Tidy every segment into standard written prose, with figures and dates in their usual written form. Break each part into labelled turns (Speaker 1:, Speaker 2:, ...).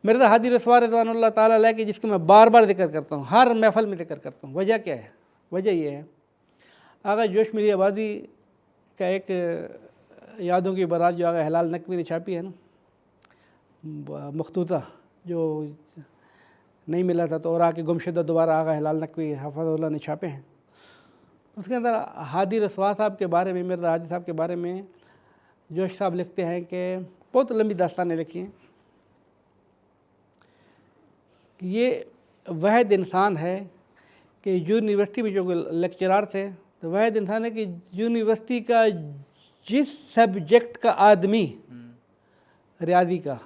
Speaker 1: मिर्ज़ा हादी रसवा रिज़वानुल्लाह ताला अलैह की, जिसको मैं बार बार जिक्र करता हूँ, हर महफ़िल में जिक्र करता हूँ। वजह क्या है? वजह ये है, आगा जोश मिली आबादी का एक यादों की बारात जो आगा हिलाल नकवी ने छापी है ना, मखतूता, जो नहीं मिला था तो और आके गुमशुदा दोबारा आगा हिलाल नकवी हफ़ज़हुल्लाह ने छापे हैं। उसके अंदर हादी रसवा साहब के बारे में, मिर्ज़ा हादी साहब के बारे में जोश साहब लिखते हैं कि बहुत लंबी दास्तानें लिखी हैं। ये वह इंसान है कि यूनिवर्सिटी में जो लेक्चरार थे, तो वह इंसान है कि यूनिवर्सिटी का जिस सब्जेक्ट का आदमी, रियादी का,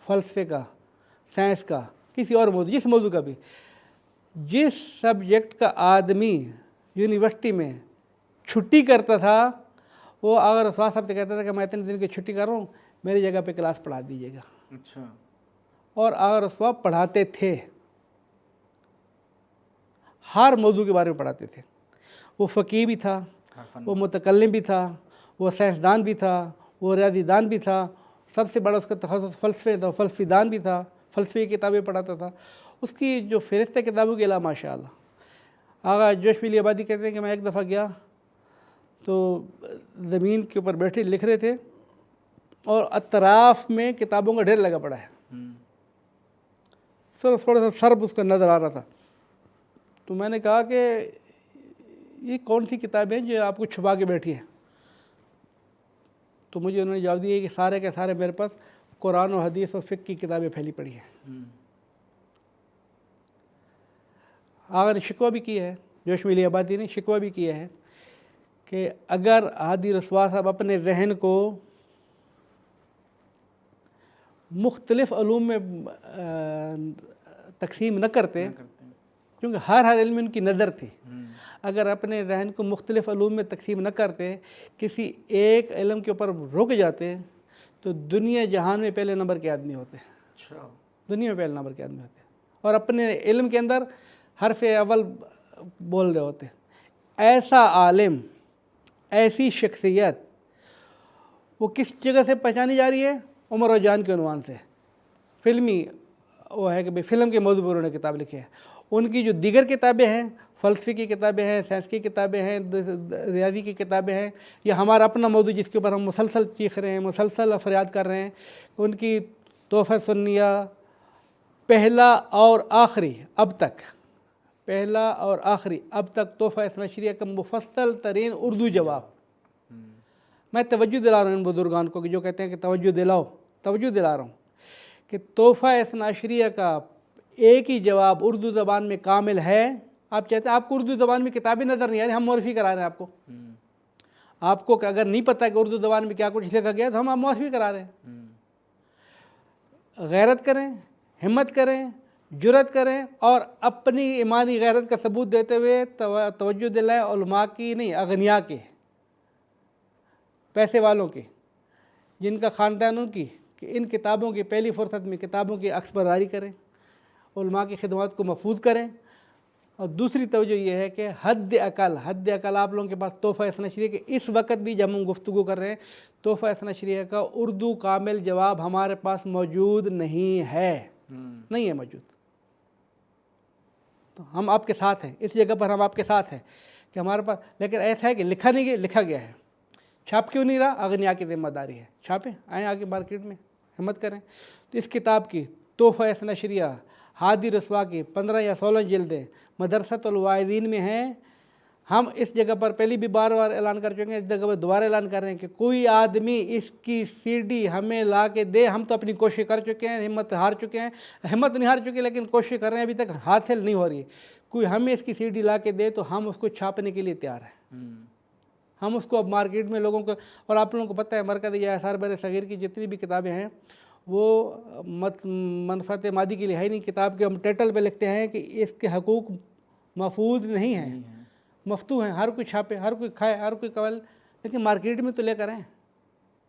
Speaker 1: फ़लसफ़े का, साइंस का, किसी और मौजू, जिस मौजू का भी, जिस सब्जेक्ट का आदमी यूनिवर्सिटी में छुट्टी करता था, वो अगर रसवा साहब से कहता था कि मैं इतने दिन की छुट्टी कर रहा हूँ, मेरी जगह पे क्लास पढ़ा दीजिएगा।
Speaker 2: अच्छा।
Speaker 1: और अगर रसवा पढ़ाते थे, हर मौजू के बारे में पढ़ाते थे। वो फ़कीह भी था, वो मुतकल्लिम भी था, वो साइंसदान भी था, वो रियादीदान भी था, सबसे बड़ा उसका तख़स्सुस फ़लसफ़े था, फ़लसफ़ीदान भी था, फ़लसफ़े की किताबें पढ़ाता था। उसकी जो फ़हरिस्त है किताबों के अलावा माशाअल्लाह। आगा जोश मिली आबादी कहते हैं कि मैं एक दफ़ा गया तो ज़मीन के ऊपर बैठे लिख रहे थे और अतराफ़ में किताबों का ढेर लगा पड़ा है। सर थोड़ा सा सर्ब उसका नज़र आ रहा था। तो मैंने कहा कि ये कौन सी किताबें जो आपको छुपा के बैठी हैं? तो मुझे उन्होंने जवाब दिया कि सारे के सारे मेरे पास कुरान और हदीस और फ़िक़्ह की किताबें फैली पड़ी हैं। आगा ने शिकवा भी किया है, जोश मिली आबादी ने शिकवा भी किया है कि अगर हादी रसवा साहब अपने जहन को मुख्तलिफ़ अलूम में तक़सीम न करते, क्योंकि हर इल्म में उनकी नज़र थी, अगर अपने जहन को मुख्तलिफ़ अलूम में तक़सीम न करते, किसी एक इल्म के ऊपर रुक जाते, तो दुनिया जहान में पहले नंबर के आदमी होते।
Speaker 2: अच्छा।
Speaker 1: दुनिया में पहले नंबर के आदमी होते और अपने इल्म के अंदर हरफ अव्वल बोल रहे होते। ऐसा आलिम, ऐसी शख्सियत, वो किस जगह से पहचानी जा रही है? उमर और जान के उन्वान से। फ़िल्मी वो है कि भाई फ़िल्म के मौजू पर उन्होंने किताब लिखी है। उनकी जो दीगर किताबें हैं, फ़लसफ़े की किताबें हैं, साइंस की किताबें हैं, रियादी की किताबें हैं, या हमारा अपना मौजू जिसके ऊपर हम मुसलसल चीख रहे हैं, मुसलसल फरियाद कर रहे हैं, उनकी तोहफ़ा सुन्निया, पहला और आखिरी अब तक, पहला और आखिरी अब तक तोहफ़ा इस्नाशरिया का मुफस्सल तरीन उर्दू जवाब। मैं तवज्जो दिला रहा हूँ इन बुज़ुर्गान को कि जो कहते हैं कि तवज्जो दिलाओ, तवज्जो दिला रहा हूँ कि तोहफ़ा इस्नाशरिया का एक ही जवाब उर्दू ज़बान में कामिल है। आप चाहते हैं, आपको उर्दू ज़बान में किताबें नज़र नहीं आ रही, हम मौरफ़ी करा रहे हैं आपको। आपको अगर नहीं पता कि उर्दू ज़बान में क्या कुछ लिखा गया तो हम मौरफ़ी करा रहे हैं। गैरत करें, हिम्मत करें, जुरत करें और अपनी ईमानी गैरत का सबूत देते हुए तवज्जो दिलाएं उलमा की नहीं, अगनिया के, पैसे वालों के, जिनका ख़ानदान उनकी, कि इन किताबों की पहली फ़ुर्सत में किताबों की अक्सबरदारी करें, उलमा की खिदमत को महफूज करें। और दूसरी तवज्जो ये है कि हद अकल आप लोगों के पास तोहफ़ा इस्नाशरिया के इस वक्त भी जब हम गुफ्तगू कर रहे हैं, तोहफ़ा इस्नाशरिया का उर्दू कामिल जवाब हमारे पास मौजूद नहीं है, नहीं है मौजूद। तो हम आपके साथ हैं, इस जगह पर हम आपके साथ हैं कि हमारे पास, लेकिन ऐसा है कि लिखा नहीं गया, लिखा गया है। छाप क्यों नहीं रहा? अगनिया की ज़िम्मेदारी है। छापें, आएँ आगे मार्केट में, हिम्मत करें। तो इस किताब की तोहफ़ा इस्नाशरिया हादी रसवा की 15 या 16 जिल्दें मदरसतुल वाइज़ीन में हैं। हम इस जगह पर पहले भी बार बार ऐलान कर चुके हैं, इस जगह पर दोबारा ऐलान कर रहे हैं कि कोई आदमी इसकी सीडी हमें ला के दे। हम तो अपनी कोशिश कर चुके हैं, हिम्मत हार चुके हैं, हिम्मत नहीं हार चुके लेकिन कोशिश कर रहे हैं, अभी तक हासिल नहीं हो रही। कोई हमें इसकी सीडी ला के दे तो हम उसको छापने के लिए तैयार हैं। हम उसको अब मार्केट में लोगों को, और आप लोगों को पता है मरकज़ आसार बर सग़ीर की जितनी भी किताबें हैं वो मनफ़अत मादी के लिए है नहीं। किताब के हम टाइटल पे लिखते हैं कि इसके हकूक़ महफूज नहीं हैं, मफतू हैं, हर कोई छापे, हर कोई खाए, हर कोई कवल, लेकिन मार्केट में तो लेकर आएँ।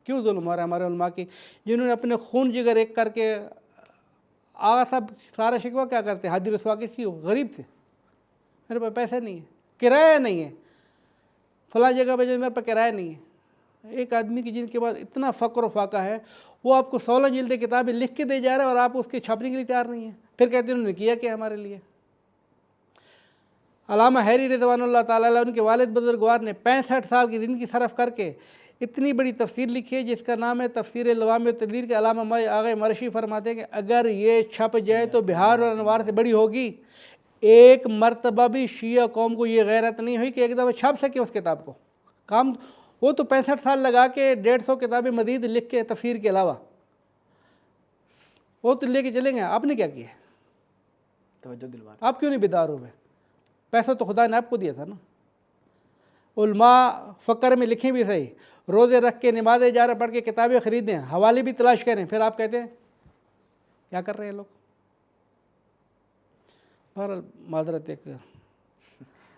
Speaker 1: क्यों जुल्म हो रहा है हमारे उलमा की, जिन्होंने अपने खून जिगर एक करके आगा साहब सारा शिकवा क्या करते? हादी रसवा किसी गरीब थे, मेरे पास पैसे नहीं है, किराया नहीं है, फ़लाँ जगह पर जो मेरे पास किराया नहीं है। एक आदमी की जिनके पास इतना फ़क्र फाका है वो आपको 16 जिल्द किताबें लिख के दे जा रहा है और आप उसके छापने के लिए तैयार नहीं है। फिर कहते हैं उन्होंने किया क्या हमारे लिए। अल्लामा हैरी रिज़वानुल्लाह ताला अलैह उनके वालिद बुजुर्गवार ने 65 साल की ज़िंदगी सरफ करके इतनी बड़ी तफसीर लिखी है जिसका नाम है तफसीर लवाम तदबीर के। अल्लामा आगे मरशी फरमाते हैं कि अगर ये छप जाए तो बिहार और अनवार से बड़ी होगी। एक मरतबा भी शिया कौम को ये गैरत नहीं हुई कि एक दफ़ा छाप सके उस किताब को। काम वो तो 65 साल लगा के 150 किताबें मज़ीद लिख के तफसीर के अलावा वो तो लेके चलेंगे। आपने क्या किया?
Speaker 2: तवज्जो दिलवा।
Speaker 1: आप क्यों नहीं बेदार हो गए? पैसा तो खुदा ने आपको दिया था ना। उलमा फ़क्र में लिखें भी सही, रोज़े रख के नमाज़ इजारा पढ़ के किताबें ख़रीदें, हवाले भी तलाश करें, फिर आप कहते हैं क्या कर रहे हैं लोग। बहरहाल माजरत एक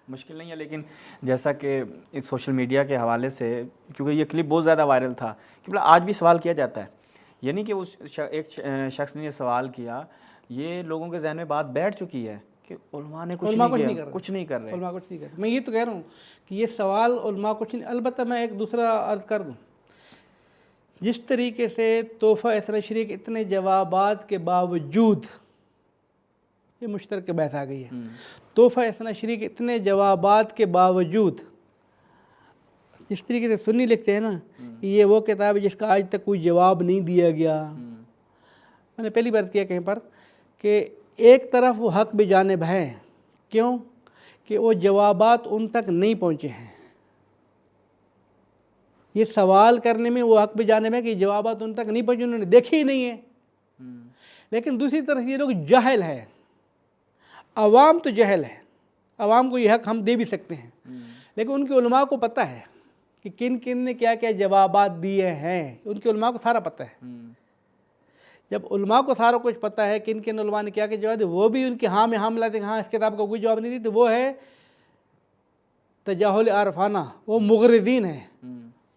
Speaker 2: मुश्किल नहीं है, लेकिन जैसा कि इस सोशल मीडिया के हवाले से, क्योंकि ये क्लिप बहुत ज़्यादा वायरल था कि मतलब आज भी सवाल किया जाता है, यानी कि उस एक शख्स ने ये सवाल किया, ये लोगों के जहन में बात बैठ चुकी है कि उलमा ने कुछ नहीं कर रहे।
Speaker 1: उलमा कुछ नहीं कर रहे। मैं ये तो कह रहा हूँ कि ये सवाल उलमा कुछ नहीं। अलबत्ता मैं एक दूसरा अर्ज़ कर दूँ, जिस तरीके से तोहफ़ा इस्ना शरीक इतने जवाबात के बावजूद, ये मुश्तरक बहस आ गई है, तोहफ़ा इस्ना शरीक इतने जवाबात के बावजूद जिस तरीके से सुन्नी लिखते हैं ना कि ये वो किताब है जिसका आज तक कोई जवाब नहीं दिया गया। मैंने पहली बार किया कहीं पर कि एक तरफ वो हक बेजानिब है, क्यों कि वो जवाबात उन तक नहीं पहुँचे हैं। ये सवाल करने में वो हक बेजानिब है कि जवाबात उन तक नहीं पहुँचे, उन्होंने देखे ही नहीं है। लेकिन दूसरी तरफ ये लोग जाहिल है, अवाम तो जहल है। अवाम को ये हक हम दे भी सकते हैं, लेकिन उनके उलमा को पता है कि किन किन ने क्या क्या जवाबात दिए हैं। उनके उलमा को सारा पता है। जब उलमा को सारा कुछ पता है किन किन उलमा ने क्या क्या जवाब दिए, वो भी उनके हाँ में हाँ मिलाते हाँ इस किताब का कोई जवाब नहीं दी, तो वो है तजाहुल आरफाना, वो मुगरिदीन है,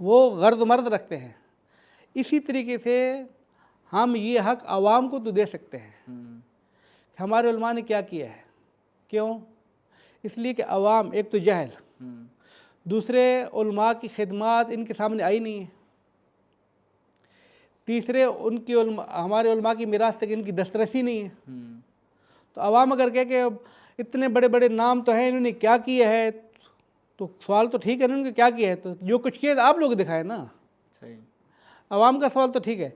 Speaker 1: वो गर्द मर्द रखते हैं। इसी तरीके से हम ये हक अवाम को तो दे सकते हैं कि हमारे उलमा ने क्या किया है। क्यों? इसलिए कि अवाम एक तो जहल, दूसरे उलमा की खिदमत इनके सामने आई नहीं है, तीसरे उनकी हमारे उलमा की मिरास तक इनकी दस्तरसी नहीं है। तो अवाम अगर कहे कि इतने बड़े बड़े नाम तो हैं, इन्होंने क्या किया है, तो सवाल तो ठीक है उन्होंने क्या किया है, तो जो कुछ किया आप लोग दिखाए ना।
Speaker 2: सही,
Speaker 1: अवाम का सवाल तो ठीक है,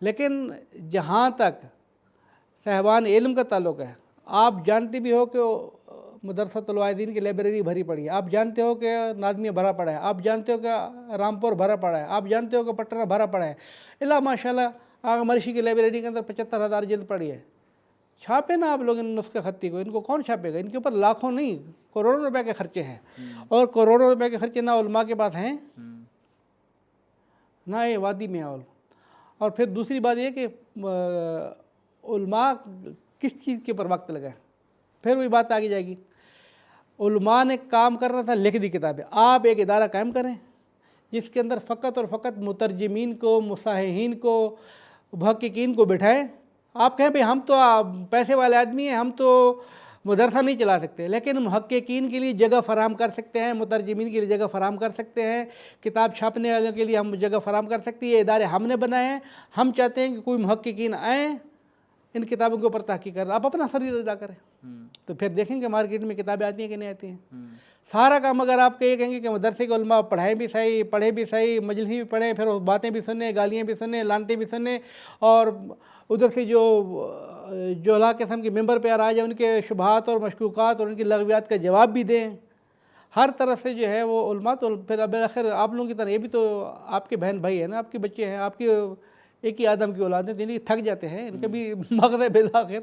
Speaker 1: लेकिन जहाँ तक साहबान इल्म का ताल्लुक़ है, आप जानते भी हो कि मदरसतुल वाइदीन की लाइब्रेरी भरी पड़ी है, आप जानते हो कि नाज़मिया भरा पड़ा है, आप जानते हो कि रामपुर भरा पड़ा है, आप जानते हो कि पटना भरा पड़ा है। इला माशाल्लाह आगे मरशी की लाइब्रेरी के अंदर 75,000 जिल्द पड़ी है। छापे ना आप लोग इन नुस्खे खत्ती को, इनको कौन छापेगा? इनके ऊपर लाखों नहीं करोड़ों रुपए के खर्चे हैं, और करोड़ों रुपए के खर्चे ना उलमा के पास हैं ना ये वादी में है। और फिर दूसरी बात यह कि उलमा किस चीज़ के ऊपर वक्त लगाए, फिर वही बात आगे जाएगी। उलमा ने काम करना था, लिख दी किताबें। आप एक इदारा कायम करें जिसके अंदर फ़कत और फ़कत मुतरजमीन को, मुसाहिहीन को, मुहक्किकीन को बिठाएं। आप कहें भाई हम तो पैसे वाले आदमी हैं, हम तो मदरसा नहीं चला सकते, लेकिन मुहक्किकीन के लिए जगह फराहम कर सकते हैं, मुतरजमीन के लिए जगह फराहम कर सकते हैं, किताब छापने वालों के लिए हम जगह फराहम कर सकते हैं। ये इदारे हमने बनाए हैं। हम चाहते हैं कि कोई मुहक्किकीन आएँ, इन किताबों के ऊपर तहकीक कर, आप अपना फरीज़ अदा करें, तो फिर देखेंगे मार्केट में किताबें आती हैं कि नहीं आती हैं। सारा काम अगर आप ये कहेंगे कि मदरसे के उलमा पढ़ाएं भी सही, पढ़े भी सही, मजलिस भी पढ़ें, फिर बातें भी सुने, गालियाँ भी सुने, लानते भी सुने, और उधर से जो अला किस्म के मेंबर पे आ जाए उनके शुबहात और मशकूकात और उनकी लगवियात का जवाब भी दें, हर तरफ से जो है वो उलमा, तो फिर अब आखिर आप लोगों की तरह ये भी तो आपके बहन भाई है ना, आपके बच्चे हैं, आपकी एक ही आदम की औलाद है, तो थक जाते हैं, इनके भी मगज़ बिल आखिर